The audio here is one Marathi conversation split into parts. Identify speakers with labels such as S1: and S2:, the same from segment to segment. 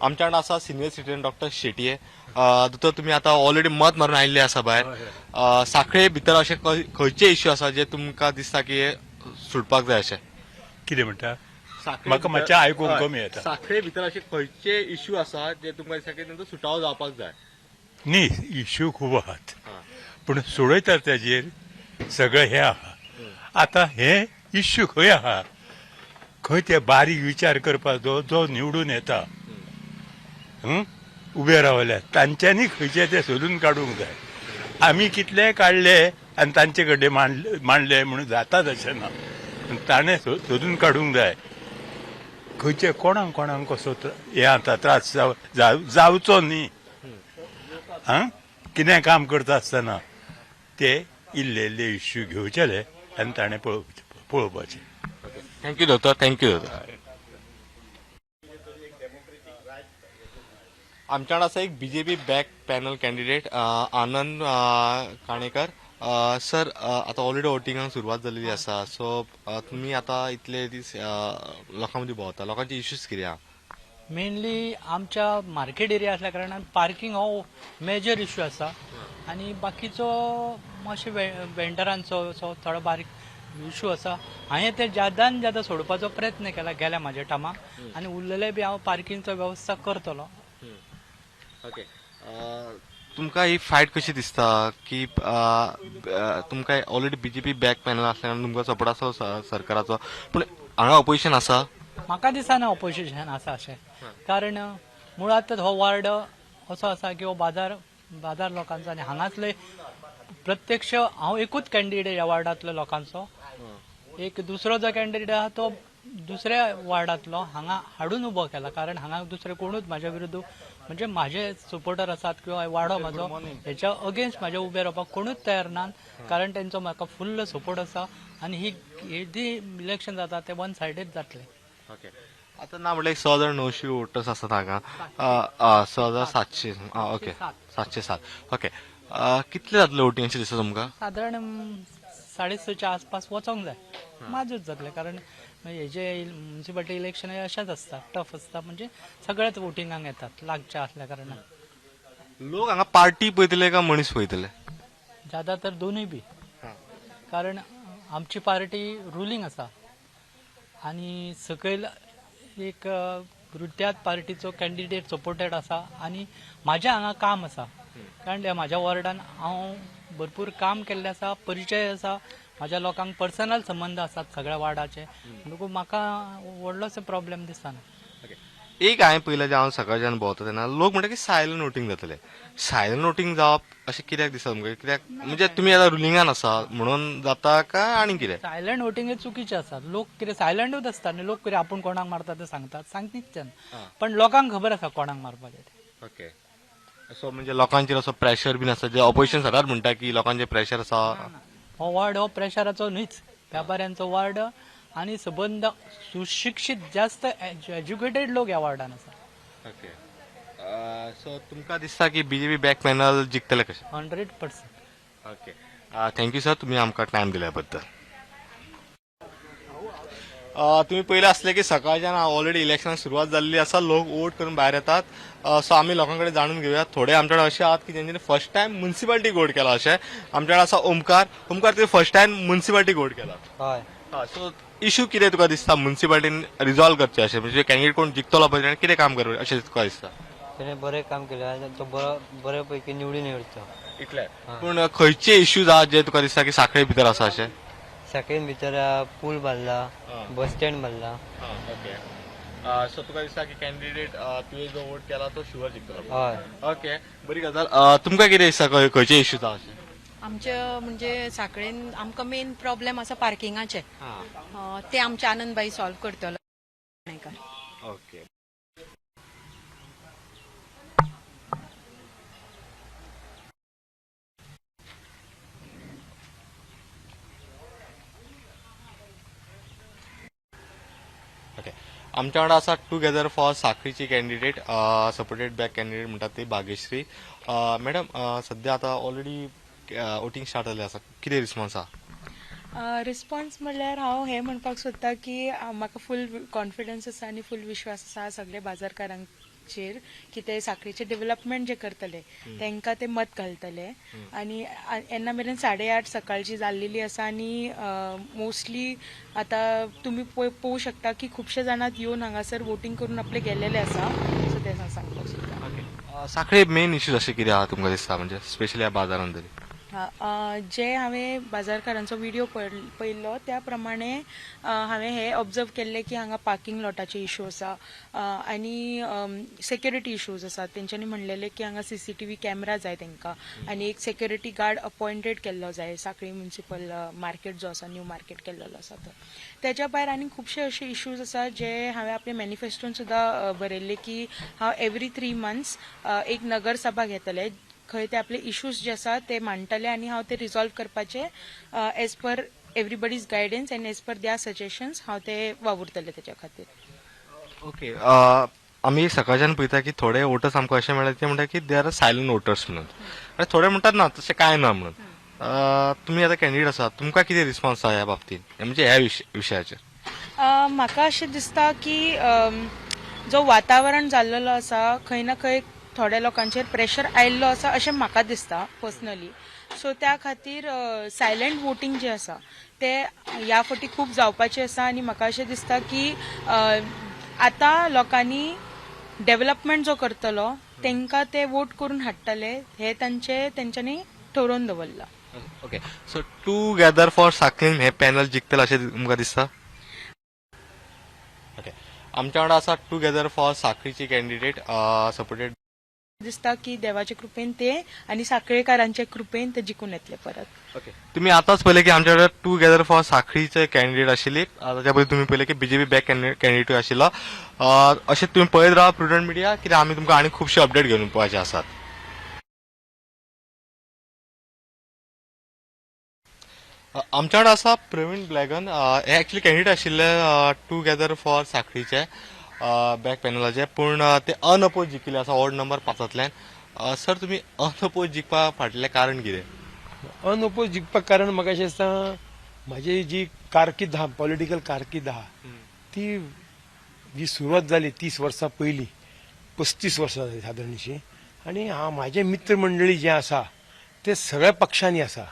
S1: आमच्या वांगडा आसा सिनियर सिटीजन डॉक्टर शेटये. दोतोर तुम्ही आता ऑलरेडी मत मारून आयिल्ले आसा भायर. सांखळे भितर असे खंयचे इश्यू आसा जे तुमकां दिसता की हे सुटपाक जाय अशे?
S2: कितें म्हणटा
S1: सांखळे
S2: म्हाका
S1: भितर-
S2: मातशें आयकूंक
S1: हय,
S2: कमी येता.
S1: सांखळे भितर असे खंयचे इश्यू आसा जे तुमकां दिसता की तांचो सुटावो जावपाक जाय?
S2: न्ही इश्यू खूब आहात
S1: हा.
S2: पूण सोडयतात तेजेर सगळें हें आहा. आतां हे इश्यू खंय आहा, खंय ते बारीक विचार करपाचो जो निवडून येता उबे रावल्यात तांच्यांनी खंयचे ते सोदून काडूंक जाय. आमी कितले काडले आनी तांचे कडेन मांडले म्हणून जातात अशें ना. ताणें सोदून काडूंक जाय खंयचे कोणाक कसो हे आता त्रास जावचो न्ही. कितें काम करता आसतना ते इल्ले इल्ले इश्यू घेवचेले आनी ताणें पळोवपाचें.
S1: थँक्यू दोतोर, थँक्यू दोतोर. आमच्याकडे असा एक बीजेपी बॅक पॅनल कॅन्डिडेट आनंद काणेकर. सर, आता ऑलरेडी वोटिंगाक सुरवात जाल्ली आसा. सो तुम्ही आता इतले दीस लोकां मदीं भोंवता, लोकांचे इश्यूज कितें आहा?
S3: मेनली आमच्या मार्केट एरिया असल्या कारणान पार्किंग हो मेजर इश्यू आसा आणि बाकीचो मातशे वेंडरांचो थोडो बारीक इश्यू आसा. हांवें ते ज्यादान ज्यादा सोडपाचो प्रयत्न केला गेल्या म्हाज्या टायमाक आनी उरलेले बी हांव पार्किंगचो वेवस्था करतलो.
S1: ओके. तुमकां ही फायट कशी दिसता की तुमकां ऑलरेडी बीजेपी बॅक पॅनल आसल्यान तुमकां सपोर्ट आसा सरकाराचो, पूण हांगा ऑपोजिशन आसा?
S3: म्हाका दिसना ऑपोजिशन आसा अशें, कारण मुळात हो वार्ड असो आसा की हो बाजार लोकांचो आनी हांगासले प्रत्यक्ष हांव एकूच कॅन्डिडेट ह्या वार्डांतलो लोकांचो. एक दुसरो जो कॅन्डिडेट आहा तो दुसऱ्या वार्डांतलो हांगा हाडून उबो केला, कारण हांगा दुसरे कोणूच म्हाज्या विरुद्ध म्हणजे माझे सपोर्टर आसात किंवा वाडो म्हाजो हेच्या अगेन्स्ट म्हाजे उबे रावपाक कोणूच तयार ना, कारण तेंचो म्हाका फुल्ल सपोर्ट आसा आनी ही जी इलेक्शन जाता ते वन सायडेड जातले.
S1: ओके. आता ना म्हटल्यार 6,900 वोटर्स आसात हांगा. 6,700. ओके, 707. ओके. कितले जातले वोटिंग अशें दिसता तुमकां?
S3: साधारण 6:30च्या आसपास वचोंक जाय, माजूच जातले, कारण हेजे म्युन्सिपालिटी इलेक्शन अशेंच आसता, टफ आसता, म्हणजे सगळेच वोटिंगाक येतात लागचे असल्या कारणान.
S1: लोक हांगा पार्टी पळयतले काय मनीस पळयतले?
S3: ज्यादा तर दोनूय बी, कारण आमची पार्टी रुलींग आसा आणि सकयल एक रुट्यात पार्टीचो कॅन्डिडेट सपोर्टेड आसा आनी म्हाजें हांगा काम आसा, कारण म्हाज्या वॉर्डान हांव भरपूर काम केल्लें आसा, परिचय आसा, म्हाज्या लोकांक पर्सनल संबंध आसात सगळ्या वार्डाचे, म्हणून म्हाका व्हडलोसो प्रॉब्लेम दिसना.
S1: एक हांवें पयलें जे हांव सकाळच्यान भोंवता तेन्ना लोक म्हणटा की सायलंट वोटिंग जातलें. सायलंट वोटिंग जावप अशें कित्याक दिसता तुमकां? कित्याक म्हणजे तुमी आतां रुलिंगान आसा म्हणून जाता काय आनी कितें?
S3: सायलंट वोटिंग हे चुकीचें आसा. लोक कितें सायलंटूच आसता न्ही, लोक कितें आपूण कोणाक मारता ते सांगतात, सांगतीच पण लोकांक खबर आसा कोणाक मारपाचें ते.
S1: ओके. सो म्हणजे लोकांचेर असो प्रेशर बीन आसा, जे ऑपोजिशन सदांच म्हणटा की लोकांचेर प्रेशर आसा?
S3: हो वार्ड हो प्रेशराचो न्हीच, व्यापाऱ्यांचो वार्ड आणि संबंध सुशिक्षित जास्त एज्युकेटेड लोक ह्या वार्डान आसा.
S1: ओके. सो तुमकां दिसता की बीजेपी बॅक पॅनल जिखतले कशें?
S3: 100%.
S1: ओके. थँक्यू सर, तुम्ही आमकां टायम दिल्या बद्दल. तुम्ही पहिले असले की सकाळच्यान ऑलरेडी इलेक्शनाक सुरुवात जाल्ली आसा, लोक वोट करून भायर येतात. सो आमी लोकांकडे जाणून घेऊया. थोडे आमच्याकडे असे आहात की ज्यांनी फर्स्ट टाइम म्युन्सिपालिटी वोट केला अशें. आमच्याकडे आसा ओमकार. तुमी फर्स्ट टाइम म्युन्सिपालिटी वोट केला?
S3: हय.
S1: सो इश्यू कितें तुका दिसता म्युन्सिपालिटीन रिझॉल्व करचे अशें, म्हणजे कॅन्डिडेट कोण जिखतलो पळय ताणें कितें काम करप अशें तुका दिसता?
S4: त्याने बरें काम केलें आनी तो बऱ्यापैकी निवडून येवचो.
S1: इतलें? पूण खंयचे इश्यूज आहात जे तुका दिसता की सांखळे भितर आसा अशें?
S4: साखळीन भितर पूल बांदला, बस स्टँड बांदला.
S1: ओके. सो तुका दिसता की कॅन्डिडेट तुवें जो वोट केला तो शुअर जिखतलो?
S4: हय.
S1: ओके, बरी गजाल. तुमकां कितें दिसता खंयचे इश्यूज आहा अशें?
S5: आमचे म्हणजे साखळेन आमकां मेन प्रॉब्लेम आसा पार्किंगाचे, ते आमचे आनंदबाई सॉल्व करतलो.
S1: ओके. ओके. आमच्या वांगडा आसा टुगेदर फॉर सांखळीची कॅन्डिडेट, सपोर्टेड बॅक कॅन्डिडेट म्हणटात ती भाग्यश्री. मॅडम, सध्या आता ऑलरेडी वोटिंग स्टार्ट जाल्लें आसा, कितें रिस्पॉन्स आहा?
S6: रिस्पॉन्स म्हणल्यार हांव म्हणपाक सोदतां की म्हाका फूल कॉन्फिडन्स आसा आनी फूल विश्वास आसा सगळे बाजारकारांक चेर की ते साखळीचे डेव्हलपमेंट जे करतले तांकां ते मत घालतले आनी येन्ना मेरेन 8:30 सकाळची जाल्लेली आसा आनी मोस्टली आतां तुमी पळोवंक शकता की खुबशे जाणां येवन हांगासर वोटींग करून आपले गेलेले आसा सो ते सांगपाक सोदता.
S1: साखळे मेन इश्यूज अशें कितें आहा तुमकां दिसता म्हणजे स्पेशली ह्या बाजारांत तरी?
S6: जे हांवें बाजारकारांचो व्हिडिओ पळयल्लो त्या प्रमाणे हांवें हे ऑब्जर्व केल्ले की हांगा पार्किंग लॉटाचे इश्यू आसा आनी सेक्युरिटी इश्यूज आसात. तेंच्यांनी म्हणलेले की हांगा CCTV कॅमेरा जाय तांकां आनी एक सेक्युरिटी गार्ड अपॉइंटेड केल्लो जाय सांखळी म्युनिसिपल मार्केट जो आसा न्यू मार्केट केल्लो आसा तो. त्याच्या भायर आनी खुबशे अशे इश्यूज आसा जे हांवें आपले मॅनिफेस्टोन सुद्दां बरयल्ले की हांव एवरी 3 months एक नगरसभा घेतले खंय ते आपले इश्यूज जे आसा ते मांडटले आनी हांव ते रिजॉल्व करपाचे as per everybody's guidance and as per their suggestions हांव ते वावुरतले त्याच्या खातीर.
S1: ओके, आमी सकाळच्यान पळयता की थोडे वोटर्स आमकां अशें मेळटा ते म्हणटा की दे आर सायलंट वोटर्स म्हणून, आनी थोडे म्हणटात ना तशें कांय ना म्हणून. तुमी आतां कॅन्डिडेट आसात, तुमकां कितें रिस्पॉन्स आहा ह्या बाबतींत म्हणजे ह्या विशयाचेर?
S6: म्हाका अशें दिसता की जो वातावरण जाल्लो आसा खंय ना खंय थोड्या लोकांचेर प्रेशर आयिल्लो आसा अशें म्हाका दिसता पर्सनली. सो त्या खातीर सायलंट वोटींग जे आसा ते ह्या फावटी खूब जावपाचें आसा आनी म्हाका अशें दिसता की आतां लोकांनी डेव्हलपमेंट जो करतलो तांकां ते वोट करून हाडटले हे तेंच्यांनी ठरोवन दवरला.
S1: Okay, so together for Sankhali हे पॅनल जिखतले अशें तुमकां दिसता? ओके, आमच्या वांगडा आसा टुगेदर फॉर सांखळीचे कॅन्डिडेट सपोर्टेड
S6: दिसता की देवाचे कृपेन ते आनी साखळेकारांचे कृपेन ते जिखून येतले परत.
S1: ओके, तुम्ही आताच पहिले की आमच्याकडे टुगेदर फॉर सांखळीचे कॅन्डिडेट आशिल्ले, ताच्या पयलीं तुम्ही पहिले की BJP बॅक कॅन्डिडेट आशिल्लो. अशें तुम्ही पळयत राहा प्रुडंट मिडिया, कित्याक आमी तुमकां आनी खुबशे अपडेट घेवन पळोवपाचे आसात. आमच्या वांगडा आसा प्रवीण ब्लॅगन, हे एक्चुअली कॅन्डिडेट आशिल्ले टुगेदर फॉर सांखळीचे बॅक पॅनलाचे, पूण ते अनअपोज जिखिल्ले आसा वॉर्ड नंबर 5तल्यान. सर, तुम्ही अनअपोज जिखपा फाटलें कारण कितें?
S7: अनअपोज जिखपाक कारण म्हाका अशें दिसता म्हाजी जी कारकीर्द आहा, पॉलिटिकल कारकीर्द आहा ती जी सुरवात जाली 30 वर्सां पयलीं, 35 वर्सां जाली सादारणशी, आनी म्हाजे मित्र मंडळी जे आसा ते सगळ्या पक्षांनी आसा.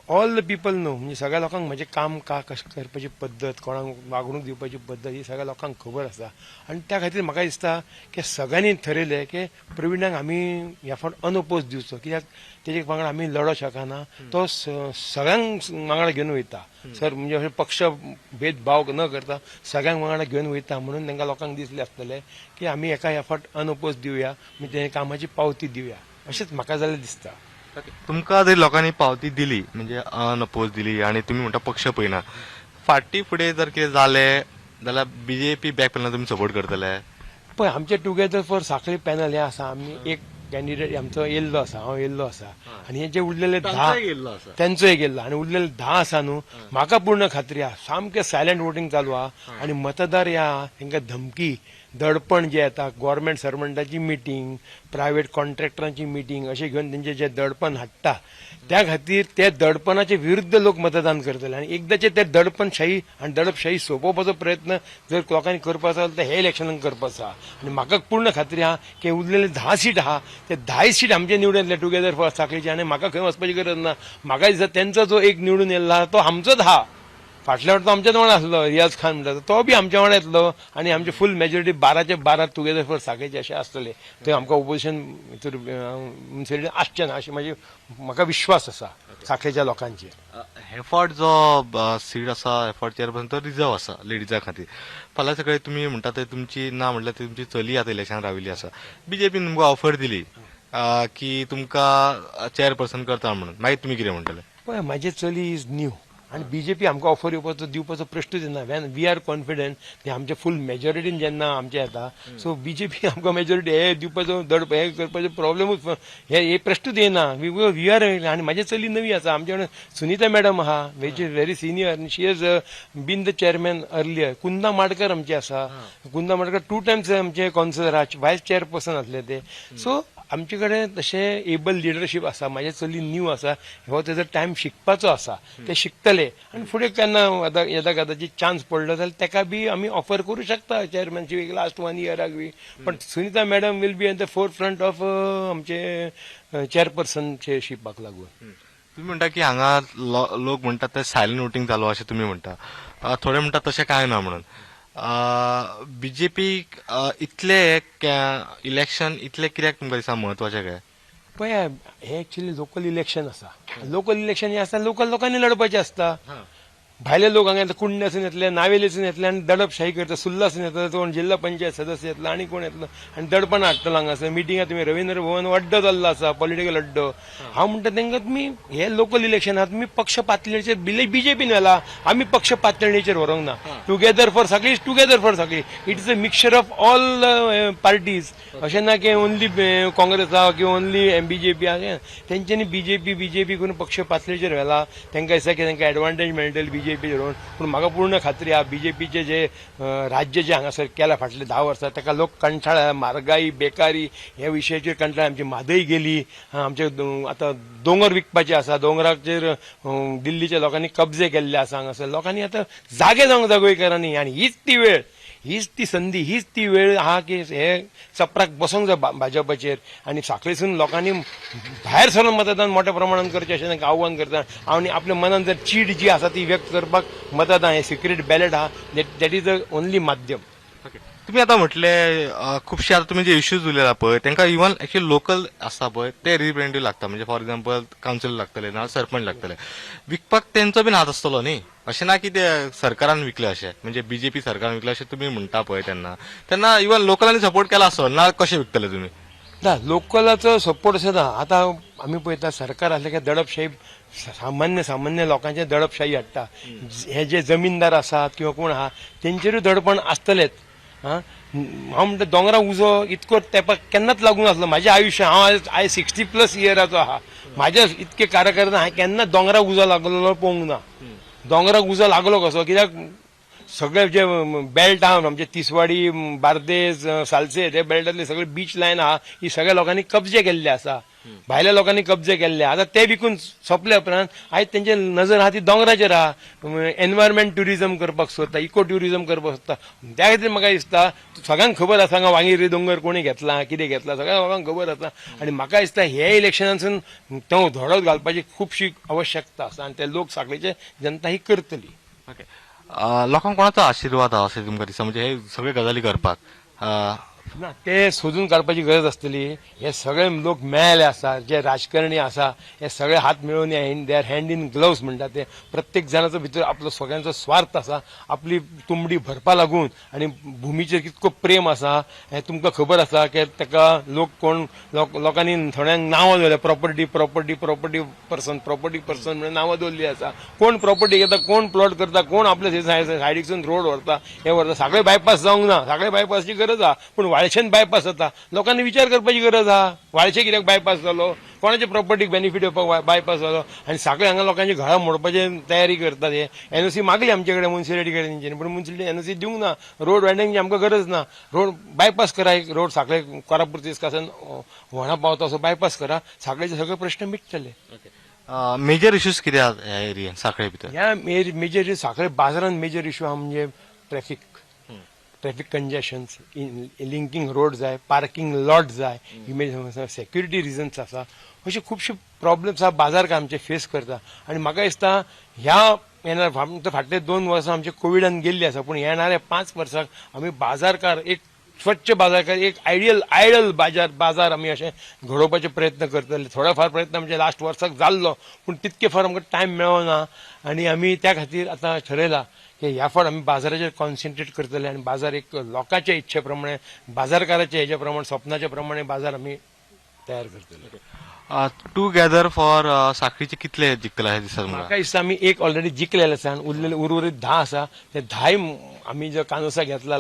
S7: ऑल द पीपल नो, म्हणजे सगळ्या लोकांक म्हजें काम कशें करपाची पद्दत, कोणाक वागणूक दिवपाची पद्दत ही सगळ्या लोकांक खबर आसा. आनी त्या खातीर म्हाका दिसता की सगळ्यांनी ठरयलें की प्रवीणाक आमी ह्या फावट अनअपोज दिवचो, कित्याक तेजे वांगडा आमी लडो शकना. तो सगळ्यांक वांगडा घेवन वयता सर, म्हणजे अशें पक्ष भेदभाव न करता सगळ्यांक वांगडा घेवन वयता. म्हणून तांकां लोकांक दिसलें आसतलें की आमी ह्या फावट अनअपोज दिवया, म्हणजे तें कामाची पावती दिवया, अशेंच म्हाका जाल्यार दिसता.
S1: तुमकां जर लोकांनी पावती दिली म्हणजे अनअपोज दिली आणि तुम्ही म्हणटा पक्ष पळयना, फाटी फुडें जर कितें जालें जाल्यार BJP बॅक पॅनल तुमी सपोर्ट करतले?
S7: पळय, आमचे टुगेदर फॉर सांखळी पॅनल हे आसा, आमी एक कॅन्डिडेट आमचो येयल्लो आसा, हांव येयल्लो आसा, आनी हे जे उरलेले 10 तेंचो एक येयल्लो आनी उरलेले 10 आसा न्हू, म्हाका पूर्ण खात्री आहा सामकें सायलंट वोटींग चालू आहा. आनी मतदार हे आहा तांकां धमकी दडपण जे येता, गव्हर्मेंट सर्वंटाची मिटींग, प्रायव्हेट कॉन्ट्रॅक्टरांची मिटींग अशें घेवन तेंचे जे दडपण हाडटा त्या खातीर ते दडपणाचे विरुद्ध लोक मतदान करतले. आनी एकदांचे ते दडपणशाही आनी दडपशाही सोंपोवपाचो प्रयत्न जर लोकांनी करपाचो जाल्यार ते हे इलेक्शनाक करपाचो आहा. आनी म्हाका पूर्ण खात्री आहा की उरलेले 10 सीट आहा ते 10 सीट आमचे निवडून येतले टुगेदर फॉर सांखळीचे. आनी म्हाका खंय वचपाची गरज ना. म्हाका दिसता तेंचो जो एक निवडून येयल्ला तो आमचोच आहा. फाटल्या वर्सा आमच्याच वांगडा आसलो रियाज खान म्हणटा तो बी आमच्या वांगडा येतलो, आनी आमची फूल मेजॉरिटी 12चे 12 टुगेदर फॉर सांखळीचे अशें आसतले. थंय आमकां ओपोजिशन भितर आसचें ना अशें म्हाका विश्वास आसा सांखळेच्या लोकांचेर.
S1: हे फावट जो सीट आसा हे फावट चेअरपर्सन तो रिझर्व आसा लेडीजां खातीर. फाल्यां सकाळी तुमी म्हणटा ते तुमची ना म्हटल्यार तुमची चली आतां इलेक्शन राविल्ली आसा, BJP तुमकां ऑफर दिली की तुमकां चेअरपर्सन करता म्हणून, मागीर तुमी कितें म्हणटले?
S7: पळय, म्हाजी चली इज न्यू आनी BJP आमकां ऑफर दिवपाचो प्रश्नूच येना. वेन वी आर कॉन्फिडंट ते आमचे फूल मेजॉरिटीन जेन्ना आमचे येता, सो BJP आमकां मेजॉरिटी हे दिवपाचो हे करपाचो प्रॉब्लेमूच हे प्रश्नूच येना. We are. आनी म्हाजी चली नवी आसा, आमचे कडेन सुनीता मॅडम आहा which is very senior, she is been the chairman earlier. Kunda Madkar आमचे आसा, कुंदा माडकर 2 times आमचे कावन्सिलर आहा, व्हायस चेअरपर्सन आसले ते. सो आमचे कडेन तशें एबल लिडरशीप आसा. म्हाजे चली न्यू आसा, हो तेजो टायम शिकपाचो आसा, ते शिकतले आनी फुडें केन्ना येदा कदाचित चान्स पडलो जाल्यार ताका बी आमी ऑफर करूं शकता चेअरमॅनशिप लास्ट 1 इयराक बी. पण Sunita madam will be at the forefront of आमचे चेअरपर्सनचे शिपाक लागून.
S1: तुम्ही म्हणता की हांगा लोक म्हणतात ते सायलेंट वोटिंग चालू अशें तुम्ही म्हणता. थोडे म्हणतात तशें कांय ना म्हणून. बीजेपी इतले इलेक्शन इतले कित्याक तुमकां दिसता म्हत्वाचें काय?
S7: पळया, हे एक्चुअली लोकल इलेक्शन आसा. लोकल इलेक्शन हे आसता लोकल लोकांनी लढपाचें आसता. भायले लोक हांगा येतले, कुंडण्यासून येतले, नावेलीसून येतले आनी दडपशाही करता. सुल्लासून येतलो, कोण जिल्हा पंचायत सदस्य येतलो आनी कोण येतलो आनी दडपण हाडटलो हांगासर. मिटिंगां तुम्ही रवींद्र भवन अड्डो जाल्लो आसा, पॉलिटिकल अड्डो. हांव म्हणटा तांकां तुमी हे लोकल इलेक्शन आहा, तुमी पक्ष पातळीचेर बीजेपीन व्हेला, आमी पक्ष पातळीचेर व्हरूंक ना. टुगेदर फॉर सगळी इज टुगेदर फॉर सगळी. It is a mixture of all parties. अशें ना की ओन्ली काँग्रेस आहा किंवा ओन्ली बीजेपी आहा. तेंच्यांनी बीजेपी करून पक्ष पातळीचेर व्हेला. तांकां दिसता की तांकां एडवांटेज मेळटली बीजेपी धरून. पूण म्हाका पूर्ण खात्री आहा बीजेपीचे जे राज्य जे हांगासर केला फाटले 10 वर्सां, ताका लोक कंठाळ्या. म्हारगाई, बेकारी ह्या विशयाचेर कंठाळ्या. आमची म्हादय गेली. आमचे आतां दोंगर विकपाचे आसा, दोंगराचेर दिल्लीच्या लोकांनी कब्जे केल्ले आसा. हांगासर लोकांनी आतां जागे जावंक जाय गोंयकारांनी. आनी हीच ती वेळ, हीच ती संदी, हीच ती वेळ आहा की हे चपराक बसोंक जाय भाजपाचेर. आनी साखळीसून लोकांनी भायर सरून मतदान मोठ्या प्रमाणात करचें अशें तांकां आव्हान करता. आनी आपल्या मनात जर चीड जी आसा ती व्यक्त करपाक मतदान हे सिक्रेट बॅलेट आहा, दॅट इज द ओन्ली माध्यम.
S1: तुम्ही आता म्हटले खुबशे आता तुम्ही जे इश्यूज उलयला पळय तांकां इवन एक्चुअली लोकल आसता पळय ते रिप्रेझेंटेटिव्ह लागता. म्हणजे फॉर एक्झाम्पल कावन्सिलर लागतले ना सरपंच लागतले. विकपाक तेंचो बीन हात आसतलो न्ही. अशें ना की ते सरकारान विकले अशें, म्हणजे बीजेपी सरकारान विकले अशें तुम्ही म्हणता पळय तेन्ना इवन लोकलांनी सपोर्ट केला आसतो ना. कशें विकतले तुम्ही?
S7: ना, लोकलाचो सपोर्ट असो ना. आतां आमी पळयता सरकार आसले की दडपशाही सामान्य लोकांचे दडपशाही हाडटा. हे जे जमीनदार आसात किंवा कोण आहा तेंचेरूय दडपण आसतलेच. हांव म्हणटा दोंगरा उजो इतको तेंपाक केन्नाच लागूंक नासलो. म्हाजें आयुश्य, हांव आयज 60+ इयराचो आहा. म्हाज्या इतके कार्यकर्ता हांवें केन्ना दोंगरा उजो लागलेलो पळोवंक ना. दोंगराक उजो लागलो कसो? कित्याक सगळे जे बेल्ट आहा आमचे तिसवाडी, बार्देस, सालसे, ते बेल्टातले सगळे बीच लायन आहा ही सगळ्या लोकांनी कब्जे केल्ले आसा. भायल्या लोकांनी कब्जे केल्ले. आतां ते विकून सोंपले उपरांत आयज तेंचे नजर आहा ती दोंगराचेर आहा. एनवायरमेंट ट्युरिझम करपाक सोदता, इको ट्युरिझम करपाक सोदता. त्या खातीर म्हाका दिसता सगळ्यांक खबर आसा हांगा वांगेरी दोंगर कोणी घेतला, कितें घेतला, सगळ्या लोकांक खबर आसा. आनी म्हाका दिसता हे इलेक्शनासून तो धडो घालपाची खुबशी आवश्यकता आसा आनी ते लोक साखळीचे जनता ही करतली.
S1: ओके. लोकांक कोणाचो आशिर्वाद आहा अशें तुमकां दिसता म्हणजे हे सगळे गजाली करपाक?
S7: ना, ते सोदून काडपाची गरज आसतली. हे सगळे लोक मेळ्ळे आसा, जे राजकारणी आसा हे सगळे हात मेळोवन they are hand in gloves म्हणटा ते. प्रत्येक जणाचो भितर आपलो सगळ्यांचो स्वार्थ आसा, आपली तुंबडी भरपा लागून. आनी भुमीचेर कितको प्रेम आसा हें तुमकां खबर आसा की ताका लोक कोण लोकांनी थोड्यांक नांवां दवरल्या. प्रॉपर्टी पर्सन म्हणून नांवां दवरली आसा. कोण प्रॉपर्टी घेता, कोण प्लॉट करता, कोण आपल्या सायडीकसून रोड व्हरता, हे व्हरता. सगळे बायपास जावंक ना. सगळे बायपासची गरज आहा. पूण वाळशेन बायपास जाता, लोकांनी विचार करपाची गरज आहा. वाळशे कित्याक बायपास जालो, कोणाच्या प्रॉपर्टीक बेनिफीट येवपाक बायपास जालो. आनी सगळे हांगा लोकांची घरां मोडपाची तयारी करतात. हे एनओसी मागली आमचे कडेन म्युन्सिपालिटी कडेन, पूण म्युन्सिपालिटी एनओसी दिवंक ना. रोड वायडिंगची आमकां गरज ना. रोड बायपास करा, एक रोड साखळे कोरापुरती कासन व्हणा पावता असो बायपास करा, साखळेचे सगळे प्रश्न मिटतले.
S1: मेजर इश्यूज कितें आहा ह्या एरियेन साखळे भितर?
S7: ह्या मेजर साखळे बाजारांत मेजर इश्यू आहा म्हणजे ट्रॅफिक कंजेशन्स, लिंकींग रोड जाय, पार्किंग लॉट जाय, सेक्युरिटी रिजन्स आसा. अशे खुबशे प्रॉब्लेम्स आहा बाजारकार आमचे फेस करता. आनी म्हाका दिसता ह्या फाटले 2 वर्सां आमचे कोविडान गेल्ली आसा, पूण येणाऱ्या 5 वर्सांक आमी बाजारकार एक स्वच्छ बाजारकार, एक आयडियल बाजार आमी अशें घडोवपाचे प्रयत्न करतले. थोडा फार प्रयत्न आमचे लास्ट वर्साक जाल्लो, पूण तितके फार आमकां टायम मेळना. आनी आमी त्या खातीर आतां ठरयलां की ह्या फावट आमी बाजाराचेर कॉन्सन्ट्रेट करतले. आनी बाजार एक लोकांच्या इच्छे प्रमाणे, बाजारकाराच्या हेच्या प्रमाणे, स्वप्नाच्या प्रमाणे बाजार आमी तयार करतले.
S1: टुगेदर फॉर साखळीचे कितले जिखतले अशें दिसता तुमकां?
S7: म्हाका दिसता आमी एक ऑलरेडी जिखलेले आसा आनी उरलेले उर्वरीत 10 आसा. ते 10 आमी जो कानोसा घेतला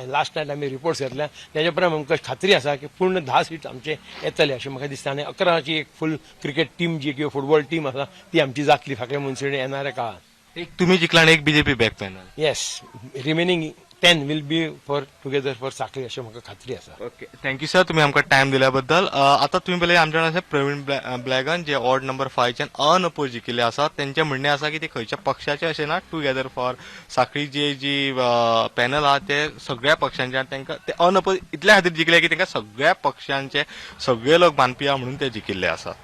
S7: लास्ट नायट आमी रिपोर्ट्स घेतल्या, तेच्या प्रमाणे आमकां खात्री आसा की पूर्ण 10 सीट आमचे येतले अशें म्हाका दिसता. आनी 11ची एक फूल क्रिकेट टीम जी किंवा फुटबॉल टीम आसा ती आमची जातली फाटल्या म्युन्सिपालिटी येणाऱ्या काळात.
S1: एक तुम्ही जिखला आणि एक BJP back panel.
S7: Yes, remaining 10 will be for together for साखळी अशें म्हाका खात्री आसा.
S1: ओके थँक्यू सर तुम्ही आमकां टायम दिल्या बद्दल. आता तुम्ही पहिले आमच्या अशें प्रवीण ब्लॅगन जे वॉर्ड नंबर 5च्यान अनअपोज जिखिल्ले आसा तेंचें म्हणणें आसा की ते खंयच्या पक्षाचे अशें ना टुगेदर फॉर साखळी जी पॅनल आहा ते सगळ्या पक्षांचे आनी तेंकां ते अनअपोज इतल्या खातीर जिखले की तेंकां सगळ्या पक्षांचे सगळे लोक मानपी आहा म्हणून ते जिखिल्ले आसात.